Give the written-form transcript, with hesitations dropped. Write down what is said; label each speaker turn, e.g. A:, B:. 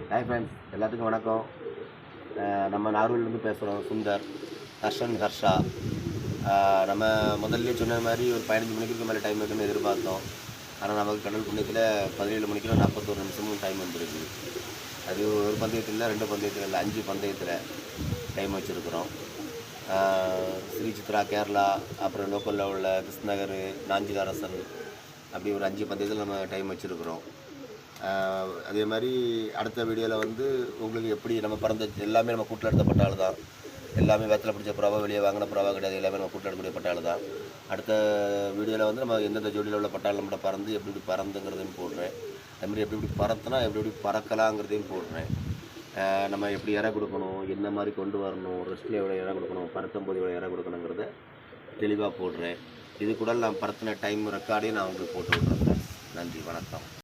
A: Hi friends, எல்லாத்துக்கும் வணக்கம். நம்ம நாகர்கோவிலேருந்து பேசுகிறோம். சுந்தர், ஹர்ஷா. நம்ம முதல்ல சொன்ன மாதிரி ஒரு 15 மணிக்கு மேலே டைம் இருக்குன்னு எதிர்பார்த்தோம். ஆனால் நமக்கு கடல் புண்ணியத்தில் 17 மணிக்கு 41 நிமிஷமும் டைம் வந்துருக்கு. அது ஒரு பந்தயத்தில் இல்லை, 2 பந்தயத்தில் இல்லை, 5 பந்தயத்தில் டைம் வச்சுருக்குறோம். ஸ்ரீ சித்ரா கேரளா, அப்புறம் லோக்கலில் உள்ள கிருஷ்ணநகர், நாஞ்சிலாரசன், அப்படி ஒரு 5 பந்தயத்தில் நம்ம டைம் வச்சுருக்குறோம். அதே மாதிரி அடுத்த வீடியோவில் வந்து உங்களுக்கு எப்படி நம்ம பறந்த எல்லாமே நம்ம கூட்டில் எடுத்தப்பட்ட ஆள் தான். எல்லாமே வெத்தலை பிடிச்ச புறாவா, வெளியே வாங்கின புறாவா கிடையாது. எல்லாமே நம்ம கூட்டில் எடுக்கக்கூடிய பட்டாள் தான். அடுத்த வீடியோவில் வந்து நம்ம எந்தெந்த ஜோடியில் உள்ள பட்டாள் நம்மளோட பறந்து எப்படி பறந்துங்கிறதையும் போடுறேன். அதுமாதிரி எப்படி பறத்துனா எப்படி பறக்கலாங்கிறதையும் போடுறேன். நம்ம எப்படி இறை கொடுக்கணும், என்ன மாதிரி கொண்டு வரணும், ரெஸ்ட்டில் எவ்வளோ இறை கொடுக்கணும், பறத்தும் போது எவ்வளோ இறை கொடுக்கணுங்கிறத தெளிவாக போடுறேன். இது கூட நான் பறத்தின டைம் ரெக்கார்டையும் நான் உங்களுக்கு போட்டு விட்றேன். நன்றி, வணக்கம்.